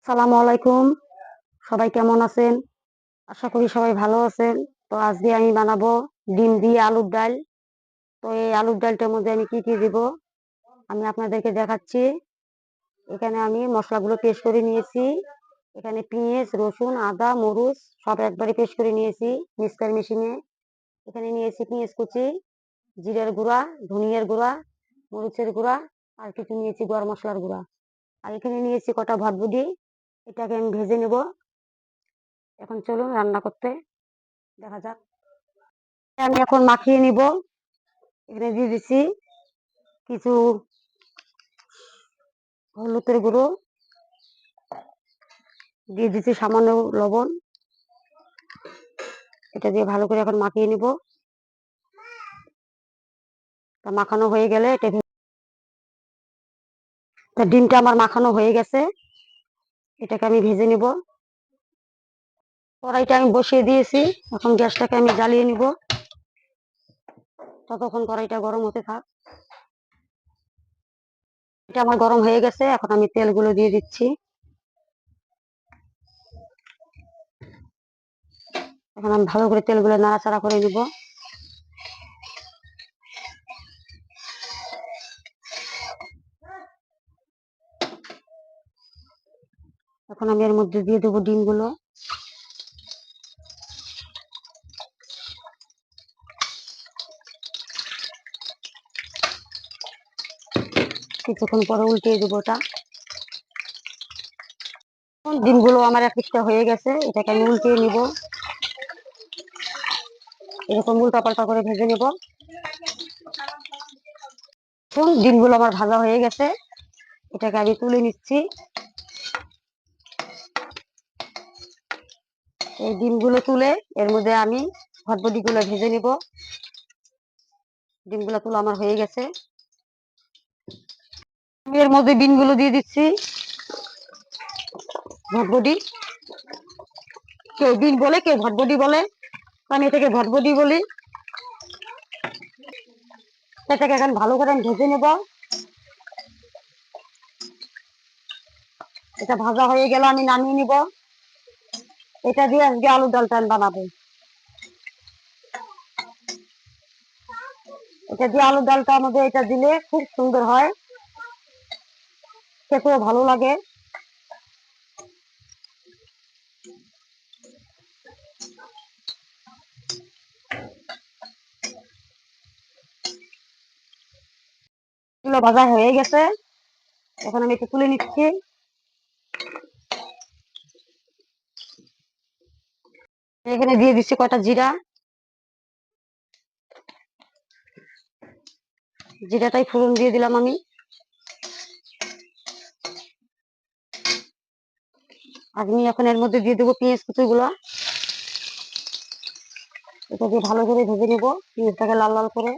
সালামু আলাইকুম। সবাই কেমন আছেন? আশা করি সবাই ভালো আছেন। তো আজকে আমি বানাবো ডিম দিয়ে আলুর ডাল। তো এই আলুর ডালটার মধ্যে আমি কি কি দিব আমি আপনাদেরকে দেখাচ্ছি। এখানে আমি মশলাগুলো পেস্ট করে নিয়েছি। এখানে পেঁয়াজ, রসুন, আদা, মরিচ সব একবারে পেস্ট করে নিয়েছি মিক্সচার মেশিনে। এখানে নিয়েছি পেঁয়াজ কুচি, জিরার গুঁড়া, ধনিয়ার গুঁড়া, মরিচের গুঁড়া, আর কিছু নিয়েছি গরম মশলার গুঁড়া। আর এখানে নিয়েছি কটা ভটভটি। এটাকে আমি ভেজে নেব। এখন চলুন রান্না করতে, দেখা যাক। আমি এখন মাখিয়ে নিব। এখানে দিয়ে দিচ্ছি কিছু হলুদের গুঁড়ো, দিয়ে দিচ্ছি সামান্য লবণ। এটা দিয়ে ভালো করে এখন মাখিয়ে নিব। তা মাখানো হয়ে গেলে ডিমটা আমার মাখানো হয়ে গেছে। এটাকে আমি ভেজে নিব। কড়াইটা আমি বসিয়ে দিয়েছি। এখন গ্যাসটাকে আমি জ্বালিয়ে নিব। ততক্ষণ কড়াইটা গরম হতে থাক। এটা আমার গরম হয়ে গেছে। এখন আমি তেলগুলো দিয়ে দিচ্ছি। এখন আমি ভালো করে তেলগুলো নাড়াচাড়া করে নিব। এখন আমি এর মধ্যে দিয়ে দেবো ডিমগুলো। কিছুক্ষণ পরে উল্টিয়ে দেবো ওটা। ডিমগুলো আমার এক পিঠটা হয়ে গেছে। এটাকে আমি উল্টিয়ে নিব। এরকম উল্টা পাল্টা করে ভেজে নেব। ডিমগুলো আমার ভাজা হয়ে গেছে। এটাকে আমি তুলে নিচ্ছি। এই ডিমগুলো তুলে এর মধ্যে আমি ভটভটিগুলো ভেজে নিব। ডিমগুলো তুলে আমার হয়ে গেছে। আমি এর মধ্যে ডিমগুলো দিয়ে দিচ্ছি। ভটভটি, কেউ ডিম বলে, কেউ ভটভটি বলে। আমি এটাকে ভটভটি বলি। এটাকে এখন ভালো করে আমি ভেজে নেব। এটা ভাজা হয়ে গেলে আমি নামিয়ে নিব। এটা দিয়ে আজকে আলুর ডালটা আমি বানাবো। এটা দিয়ে আলুর ডালটা আমাদের এটা দিলে খুব সুন্দর হয়, খেতেও ভালো লাগে। এগুলো ভাজা হয়ে গেছে। এখন আমি একটু তুলে নিচ্ছি। এখানে দিয়ে দিচ্ছি কয়টা জিরা। জিরাটাই ফোড়ন দিয়ে দিলাম আমি। আমি এখন এর মধ্যে দিয়ে দেবো পেঁয়াজ কুচিগুলো। এটা দিয়ে ভালো করে ভেজে নেবো পেঁয়াজটাকে লাল লাল করে।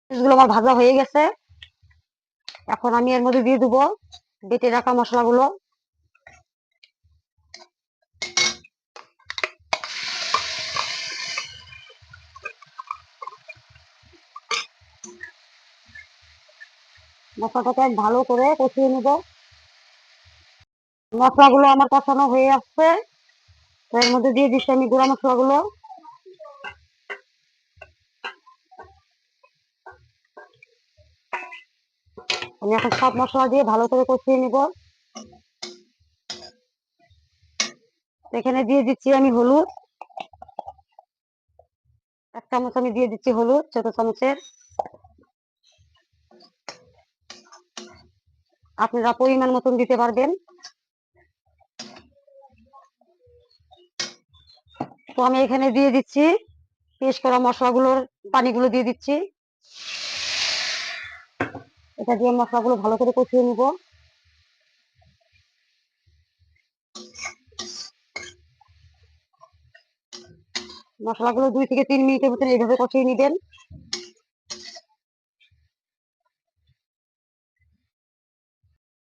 পেঁয়াজগুলো আমার ভাজা হয়ে গেছে। এখন আমি এর মধ্যে দিয়ে দেবো বেটে রাখা মশলাগুলো। মশলাটাকে ভালো করে কষিয়ে নেব। মশলাগুলো আমার কষানো হয়ে আসছে। এর মধ্যে দিয়ে দিচ্ছি আমি গুঁড়া মশলাগুলো। আমি এখন সব মশলা দিয়ে ভালো করে কষিয়ে নিব। এখানে দিয়ে দিচ্ছি আমি হলুদ। 1 চামচ আমি দিয়ে দিচ্ছি হলুদ, ছোট চামচের। আপনারা পরিমাণ মতন দিতে পারবেন। তো আমি এখানে দিয়ে দিচ্ছি পেস্ট করা মশলাগুলোর পানিগুলো দিয়ে দিচ্ছি। এটা দিয়ে মশলাগুলো ভালো করে কষিয়ে নিব। মশলাগুলো 2 থেকে 3 মিনিটের ভিতরে এইভাবে কষিয়ে নিবেন।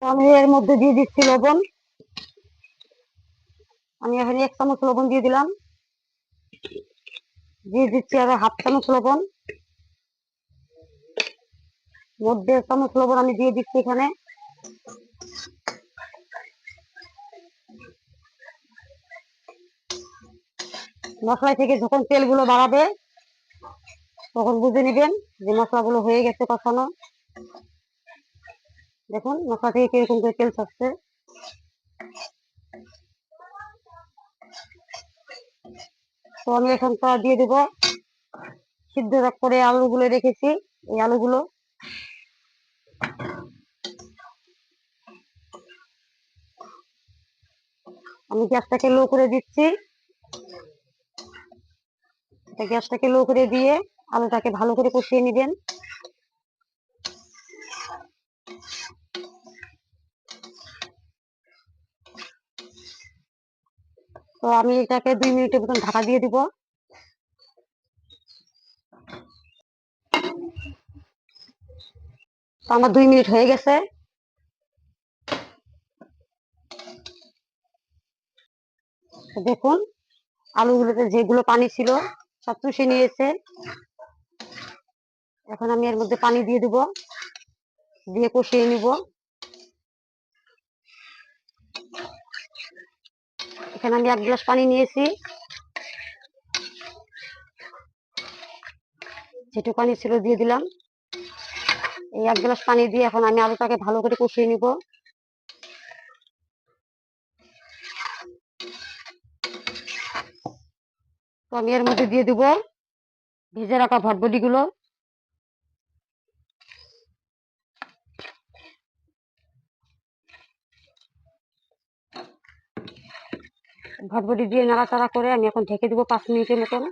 আমি এর মধ্যে দিয়ে দিচ্ছি লবণ। আমি এখানে 1 চামচ লবণ দিয়ে দিলাম। দিয়ে দিচ্ছি আরো 1/2 চামচ লবণ। মধ্যে চামচ লবণ আমি দিয়ে দিচ্ছি এখানে। মশলা থেকে যখন তেলগুলো বাড়াবে তখন বুঝে নিবেন যে মশলাগুলো হয়ে গেছে কষানো। দেখুন মশলা থেকে কিরকম করে তেল ছাড়ছে। তো আমি এখন দিয়ে দেবো সিদ্ধ করে আলুগুলো রেখেছি, এই আলুগুলো। আমি গ্যাসটাকে লো করে দিচ্ছি। গ্যাসটাকে লো করে দিয়ে আলুটাকে ভালো করে কষিয়ে নেবেন। তো আমি এটাকে 2 মিনিটের মতন ঢাকা দিয়ে দিব। তো আমার 2 মিনিট হয়ে গেছে। দেখুন আলুগুলোতে যেগুলো পানি ছিল সব চুষে নিয়েছে। এখন আমি এর মধ্যে পানি দিয়ে দিব, দিয়ে কষিয়ে নিব। এখানে আমি 1 গ্লাস পানি নিয়েছি, যেটুকু পানি ছিল দিয়ে দিলাম। এই 1 গ্লাস পানি দিয়ে এখন আমি আলুটাকে ভালো করে কষিয়ে নিব। তো আমি এর মধ্যে দিয়ে দিব ভেজে রাখা ভটভটি গুলো। ভটভটি দিয়ে নাড়াচাড়া করে আমি এখন ঢেকে দিব 5 মিনিটের মতন।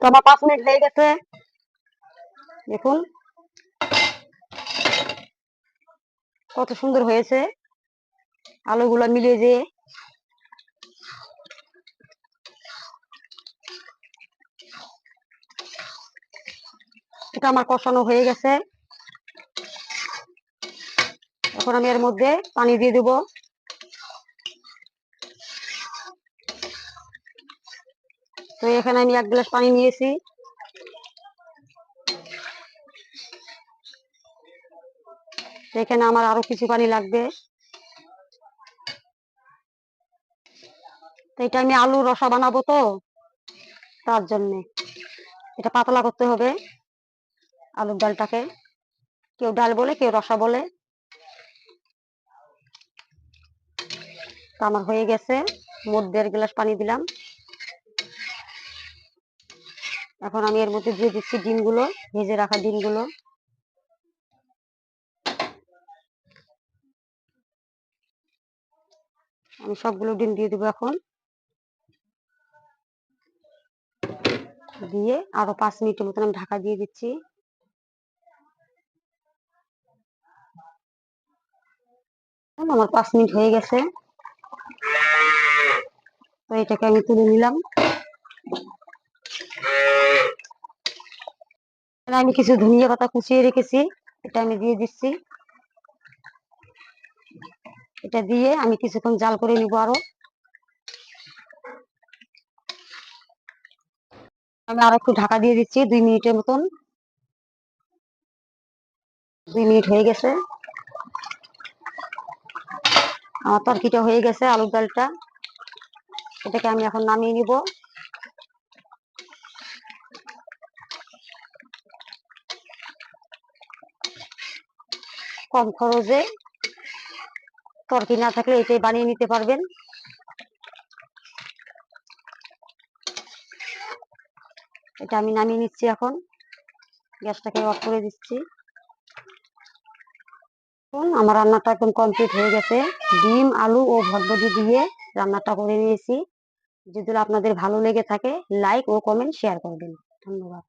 তো আমার 5 মিনিট হয়ে গেছে। দেখুন কত সুন্দর হয়েছে আলুগুলো মিলিয়ে যেয়ে। এটা আমার কষানো হয়ে গেছে। এখন আমি এর মধ্যে পানি দিয়ে দেব। তো এখানে আমি 1 গ্লাস পানি নিয়েছি। এখানে আমার আরো কিছু পানি লাগবে। তো এটা আমি আলু রসা বানাবো, তো তার জন্য এটা পাতলা করতে হবে আলুর ডালটাকে। কেউ ডাল বলে, কেউ রসা বলে। তো আমার হয়ে গেছে। মোট 1.5 গ্লাস পানি দিলাম। এখন আমি এর মধ্যে দিয়ে দিচ্ছি ডিমগুলো, ভেজে রাখা ডিমগুলো। আমি সবগুলো ডিম দিয়ে দেবো এখন। দিয়ে আরো 5 মিনিটের মতন আমি ঢাকা দিয়ে দিচ্ছি। আমার 5 মিনিট হয়ে গেছে। তো এটাকে আমি তুলে নিলাম। আমি কিছু ধনিয়া পাতা কুচিয়ে রেখেছি, এটা আমি দিয়ে দিচ্ছি। এটা দিয়ে আমি কিছুক্ষণ জাল করে নিব আরো। আমি আরো একটু ঢাকা দিয়ে দিচ্ছি 2 মিনিটের মতন। 2 মিনিট হয়ে গেছে। আমার তরকিটা হয়ে গেছে, আলুর ডালটা। এটাকে আমি এখন নামিয়ে নিব। কম খরচে তরকি না থাকলে এটাই বানিয়ে নিতে পারবেন। এটা আমি নামিয়ে নিচ্ছি এখন। গ্যাসটাকে অফ করে দিচ্ছি। আমার রান্নাটা একদম কমপ্লিট হয়ে গেছে। ডিম, আলু ও ভটভটি দিয়ে রান্নাটা করে নিয়েছি। যদি আপনাদের ভালো লেগে থাকে লাইক ও কমেন্ট শেয়ার করবেন। ধন্যবাদ।